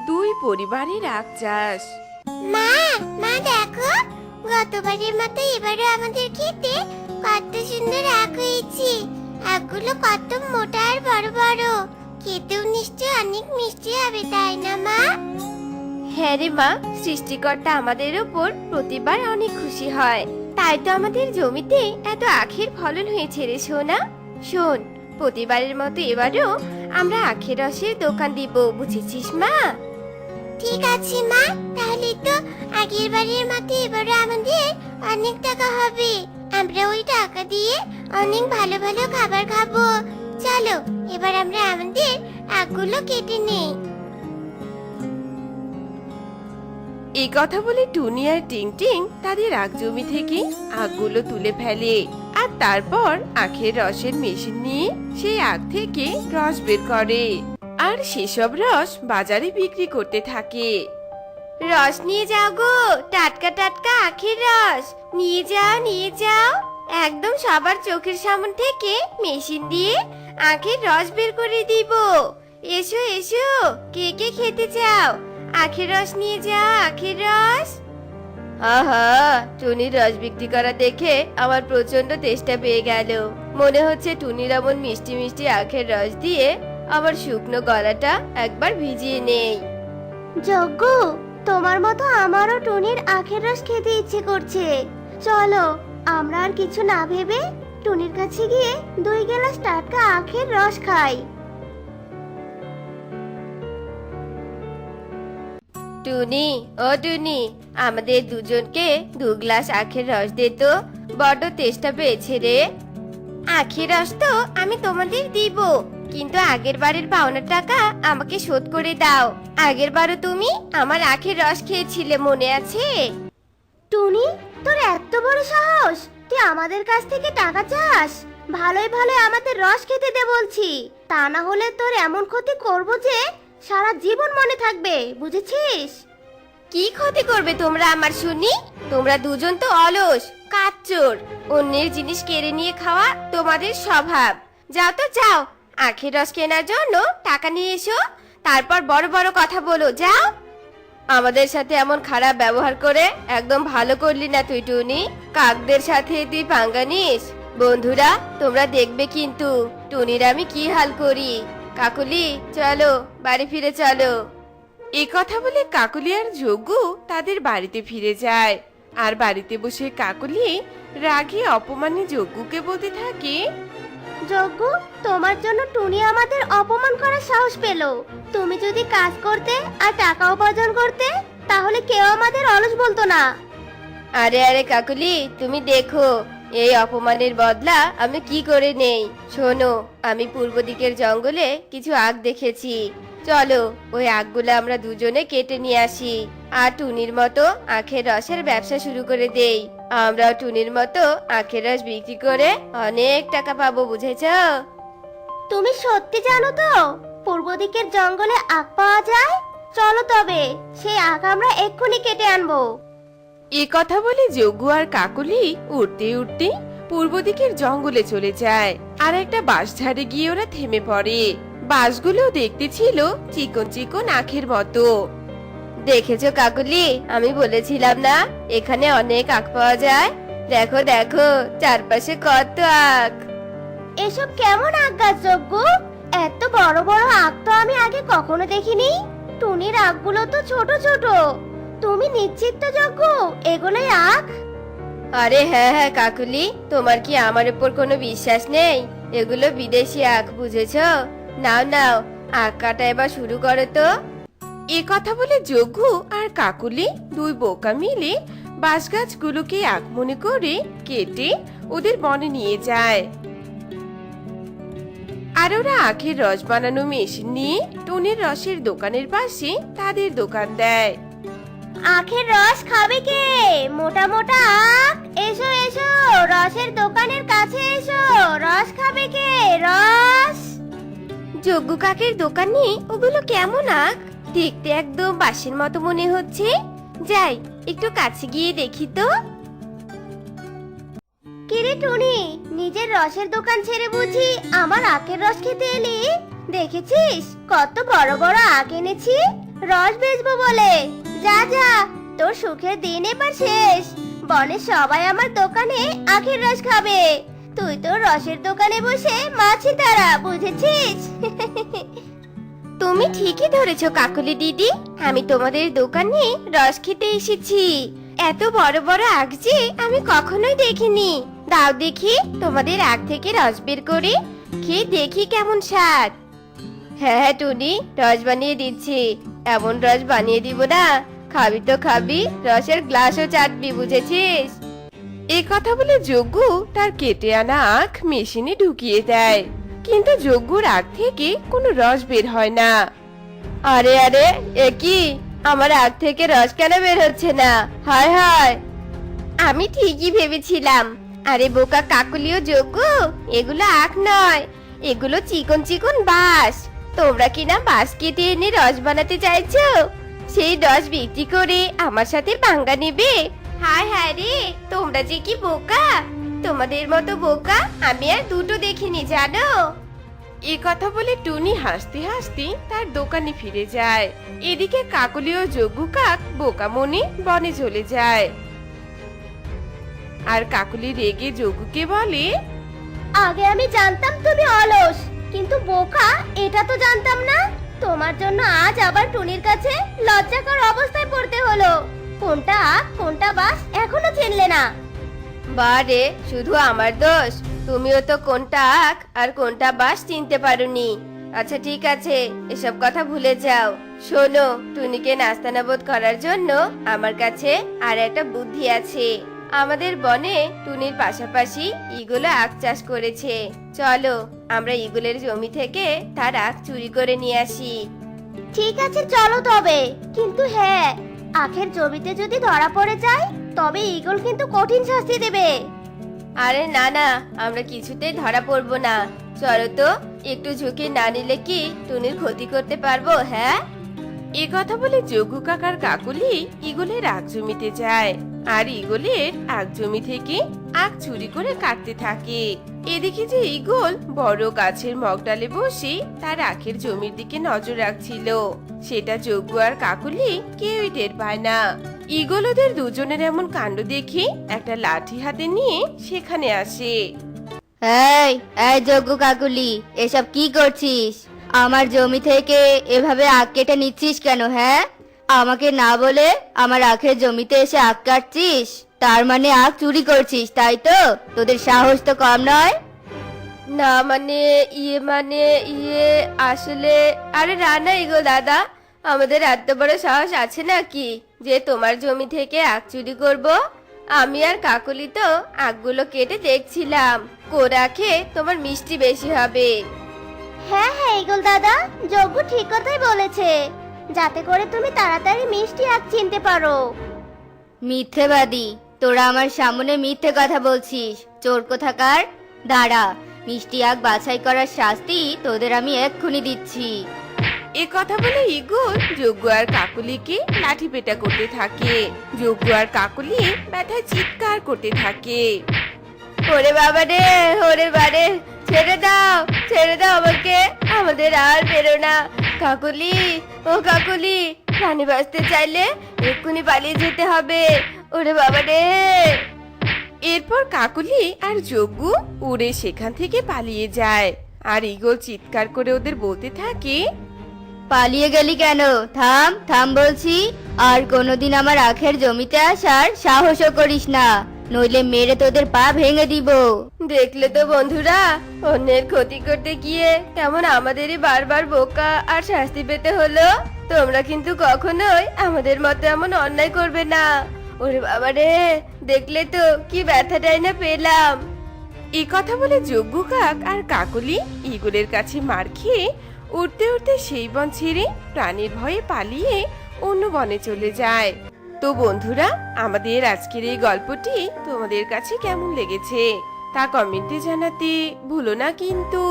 দুই পরিবারের আখ চাষ। মা, মা দেখো, গতবারের মতো এবারও আমাদের খেতে কত সুন্দর আখ হয়েছে। আখগুলো কত মোটা আর বড় বড়, খেতেও নিশ্চয় অনেক মিষ্টি হবে, তাই না মা? হ্যাঁ রে মা, সৃষ্টিকর্তা আমাদের উপর প্রতিবার অনেক খুশি হয়, তাই তো আমাদের জমিতে এত আখের ফলন হয়েছে রে সোনা। শোন, প্রতিবারের মতো এবারও আমরা আখের রসের দোকান দিব, বুঝেছিস মা? ঠিক আছে মা, তাহলে তো আগের বারের মতো এবারও আমাদের অনেক টাকা হবে। আমরা ওই টাকা দিয়ে অনেক ভালো ভালো খাবার খাবো। চলো এবার আমরা আমাদের আখগুলো কেটে নেই। এই কথা বলে টুনি আর টিং টিং তাদের আখ জমি থেকে আখগুলো তুলে ফেলে, আর তারপর আখের রসের মেশিন নিয়ে সেই আখ থেকে রস বের করে, আর সেসব রস বাজারে বিক্রি করতে থাকে। রস নিয়ে যাও গো, টাটকা টাটকা আখের রস নিয়ে যাও, নিয়ে যাও। একদম সবার চোখের সামনে থেকে মেশিন দিয়ে আখের রস বের করে দিব। এসো এসো, কে কে খেতে চাও? আখের রস নিয়ে যাও, আখের রস। আহা, টুনির রস বিক্রি করা দেখে আমার প্রচন্ড তেষ্টা পেয়ে গেল। মনে হচ্ছে টুনির এমন মিষ্টি মিষ্টি আখের রস দিয়ে আমার শুকনো গলাটা একবার ভিজিয়ে নেই। যজ্ঞ, তোমার মতো আমারও টুনির আখের রস খেতে ইচ্ছে করছে। চলো আমরা আর কিছু না ভেবে টুনির কাছে গিয়ে 2 গ্লাস টাটকা আখের রস খাই। টুনি, ও টুনি, আমাদের দুজনকে 2 গ্লাস আখের রস দে তো, বড্ড তেষ্টা পেয়েছে রে। আখের রস তো আমি তোমাদের দিব, কিন্তু আগের বারের পাওনার টাকা আমাকে শোধ করে দাও। আগের বারও তুমি আমার আখের রস খেয়েছিলে, মনে আছে? টুনি, তোর এত বড় সাহস, তুই আমাদের কাছ থেকে টাকা চাস? ভালোই ভালোই আমাদের রস খেতে দে বলছি, তা না হলে তোর এমন ক্ষতি করব যে সারা জীবন মনে থাকবে, বুঝেছিস? কি ক্ষতি করবে তোমরা আমার শুনি? তোমরা দুজন তো অলস, কাচ্চোর, অন্যের জিনিস কেড়ে নিয়ে খাওয়া তোমাদের স্বভাব। যাও তো যাও, আখের রস কেনার জন্য টাকা নিয়ে এসো, তারপর বড় বড় কথা বলো, যাও। আমাদের সাথে এমন খারাপ ব্যবহার করে একদম ভালো করলি না তুই টুনি। কাকদের সাথে তুই পাঙ্গা নিস। বন্ধুরা, তোমরা দেখবে কিন্তু টুনির আমি কি হাল করি। কাকুলি, চলো বাড়ি ফিরে চলো। এই কথা বলে কাকলি আর যজ্ঞ তাদের বাড়িতে ফিরে যায়, আর বাড়িতে বসে কাকলি রাগে অপমানে যজ্ঞকে বলতে থাকে, যজ্ঞ, তোমার জন্য টুনি আমাদের অপমান করার সাহস পেল। তুমি যদি কাজ করতে আর টাকা উপার্জন করতে, তাহলে কেউ আমাদের অলস বলতো না। আরে আরে কাকুলি, তুমি দেখো এই অপমানের বদলা আমি কি করে নেই। শোনো, আমি পূর্ব দিকের জঙ্গলে কিছু আখ দেখেছি, চলো ওই আখগুলো আমরা দুজনে কেটে নিয়ে আসি, আর টুনির মতো আখের রসের ব্যবসা শুরু করে দেই। আমরাও টুনির মতো আখের রস বিক্রি করে অনেক টাকা পাবো, বুঝেছো? তুমি সত্যি জানো তো পূর্ব দিকের জঙ্গলে আখ পাওয়া যায়? চলো তবে সেই আখ আমরা এক্ষুনি কেটে আনবো। এই কথা বলে যজ্ঞ আর কাকলি উঠতে উঠতে পূর্ব দিকের জঙ্গলে চলে যায়, আর একটা বাঁশঝাড়ে গিয়ে ওরা থেমে পড়ে। বাঁশগুলো দেখতে ছিল চিকন চিকন আখের মতো। দেখেছো কাকুলি, আমি বলেছিলাম না এখানে অনেক আখ পাওয়া যায়। দেখো দেখো, চারপাশে কত আখ। এসব কেমন আখ গাছ যজ্ঞ? এত বড় বড় আখ তো আমি আগে কখনো দেখিনি। টুনির আখগুলো তো ছোট ছোট। তুমি নিশ্চিত তো যজ্ঞ এগুলোই আখ? আরে হ্যাঁ হ্যাঁ কাকুলি, তোমার কি আমার উপর কোনো বিশ্বাস নেই? এগুলো বিদেশি আখ, বুঝেছো? নাও নাও, আখ কাটা এবার শুরু করো তো। এ কথা বলে যজ্ঞ আর কাকলি দুই বোকা মিলে বাঁশ গাছগুলোকে আখ মনে করে কেটে ওদের বনে নিয়ে যায়, আর ওরা আখের রস বানানো মেশিন নিয়ে টুনির রসের দোকানের পাশে তাদের দোকান দেয়। আখের রস খাবে কে? মোটা মোটা আখ, এসো এসো, রসের দোকানের কাছে এসো। রস খাবে কে? রস। যজ্ঞ কাকের দোকানে ওগুলো কেমন আখ? দেখতে একদম বাঁশের মতো মনে হচ্ছে। যাই, একটু কাছে গিয়ে দেখি তো। কিরে টুনি, নিজের রসের দোকান ছেড়ে বুঝি আমার আখের রস খেতে এলি? দেখেছিস কত বড় বড় আখ এনেছি রস বেচবো বলে। যা যা, তোর সুখের দিন এবার শেষ। বনে সবাই আমার দোকানে আখের রস খাবে, তুই তো রসের দোকানে বসে মাছি তারা, বুঝেছিস? তুমি ঠিকই ধরেছো কাকুলি দিদি, আমি তোমাদের দোকানে রস খেতে এসেছি। এত বড় বড় আখ যে আমি কখনোই দেখিনি। দাও দেখি তোমাদের আখ থেকে রস বের করে খেয়ে দেখি কেমন স্বাদ। হ্যাঁ হ্যাঁ টুনি, রস বানিয়ে দিচ্ছি। এমন রস বানিয়ে দিব না, খাবি তো খাবি, রসের গ্লাসও চাটবি, বুঝেছিস? এ কথা বলে যজ্ঞ তার কেটে আনা আখ মেশিনে ঢুকিয়ে দেয়, কিন্তু যজ্ঞর আখ থেকে কোনো রস বের হয় না। আরে আরে, এ কি, আমার আখ থেকে রস কেন বের হচ্ছে না? হায় হায়, আমি ঠিকই ভেবেছিলাম। আরে বোকা কাকুলিও যোগ্য, এগুলো আখ নয়, এগুলো চিকন চিকন বাঁশ। তোমরা কি না বাঁশ কেটে এনে রস বানাতে চাইছো? সেই রস বিক্রি করে আমার সাথে পাঙ্গা নেবে? হায় হায় রে, তোমরা যে কি বোকা! তোমাদের মতো বোকা আমি আর দুটো দেখিনি, জানো? এ কথা বলে টুনি হাসতে হাসতে তার দোকানে ফিরে যায়। এদিকে কাকলি ও যজ্ঞ কাক বোকা মনে বনে চলে যায়। আর কাকলি রেগে যজ্ঞকে বলে, আগে আমি জানতাম তুমি অলস, কিন্তু বোকা এটা তো জানতাম না। তোমার জন্য আজ আবার টুনির কাছে লজ্জাকর অবস্থায় পড়তে হলো। কোনটা আখ কোনটা বাস এখনো চিনলে না? বারে, শুধু আমার দোষ? তুমিও তো কোনটা আখ আর কোনটা বাস চিনতে পারোনি। আচ্ছা ঠিক আছে, এসব কথা ভুলে যাও। শোনো, টুনিকে নাস্তানাবোধ করার জন্য আমার কাছে আর একটা বুদ্ধি আছে। আমাদের বনে টুনির পাশাপাশি ইগল আখ চাষ করেছে। চলো আমরা ইগলের জমি থেকে তার আখ চুরি করে নিয়ে আসি। ঠিক আছে চলো তবে, কিন্তু হ্যাঁ, আখের জমিতে যদি ধরা পড়ে যায় তবে ইগল কিন্তু কঠিন শাস্তি দেবে। আরে না না, আমরা কিছুতেই ধরা পড়বো না। চলো তো, একটু ঝুঁকি না নিলে কি টুনির ক্ষতি করতে পারবো? হ্যাঁ। এ কথা বলে যজ্ঞ কাকার কাকলি ইগলের আখ জমিতে যায় আর ইগলের আখ জমি থেকে আখ চুরি করে কাটতে থাকে। এদিকে যে ইগল বড় গাছের মগডালে বসে তার আখের জমির দিকে নজর রাখছিল, সেটা যজ্ঞ আর কাকলি কেউই টের পায় না। ইগল ওদের দুজনের এমন কাণ্ড দেখে একটা লাঠি হাতে নিয়ে সেখানে আসে। এই এই যজ্ঞ কাকুলি, এসব কি করছিস? আমার জমি থেকে এভাবে আখ কেটে নিচ্ছিস কেন? হ্যাঁ, আমাকে না বলে আমার আখের জমিতে এসে আখ কাটছিস, তার মানে আখ চুরি করছিস, তাই তো? তোদের সাহস তো কম নয়। না মানে ইয়ে আসলে, আরে রানা ইগো দাদা, আমাদের এত বড় সাহস আছে নাকি যে তোমার জমি থেকে আখ চুরি করব? আমি আর কাকুলি তো আখগুলো কেটে দেখছিলাম, কোরাখে তোমার মিষ্টি বেশি হবে। হ্যাঁ হ্যাঁ ইগল দাদা, যজ্ঞ ঠিক কথাই বলেছে, যাতে করে তুমি তাড়াতাড়ি মিষ্টি আখ চিনতে পারো। মিথ্যেবাদী, তোরা আমার সামনে মিথ্যে কথা বলছিস, চোর কোথাকার! দাঁড়া, মিষ্টি আখ বাছাই করার শাস্তি তোদের আমি এক্ষুনি দিচ্ছি। এ কথা বলে ইগল যজ্ঞ আর কাকলিকে লাঠি পেটা করতে থাকে। যজ্ঞ আর কাকলি ব্যথায় চিৎকার করতে থাকে। ওরে বাবা রে, ওরে বারে, ছেড়ে দাও আমাকে, আমাদের আর বেরো না। কাকুলি, ও কাকুলি, প্রাণী বাঁচতে চাইলে এক্ষুনি পালিয়ে যেতে হবে। ওরে বাবা রে! এরপর কাকলি আর যজ্ঞ উড়ে সেখান থেকে পালিয়ে যায়। আর ইগল চিৎকার করে ওদের বলতে থাকে, পালিয়ে গেলি কেন? থাম থাম বলছি, আর কোনোদিন আমার আখের জমিতে আসার সাহসও করিস না, নইলে মেরে তোদের পা ভেঙে দিব। দেখলে তো বন্ধুরা, অন্যের ক্ষতি করতে গিয়ে কেমন আমাদেরই বারবার বোকা আর শাস্তি পেতে হলো। তোমরা কিন্তু কখনোই আমাদের মতো এমন অন্যায় করবে না। ওরে বাবা রে, দেখলে তো কি ব্যথাটাই না পেলাম। এই কথা বলে যজ্ঞ কাক আর কাকলি ইগলের কাছে মার খেয়ে উঠতে উঠতে সেই বন ছেড়ে প্রাণীর ভয়ে পালিয়ে অন্য বনে চলে যায়। তো বন্ধুরা, আমাদের আজকের এই গল্পটি তোমাদের কাছে কেমন লেগেছে তা কমেন্টে জানাতে ভুলো না কিন্তু।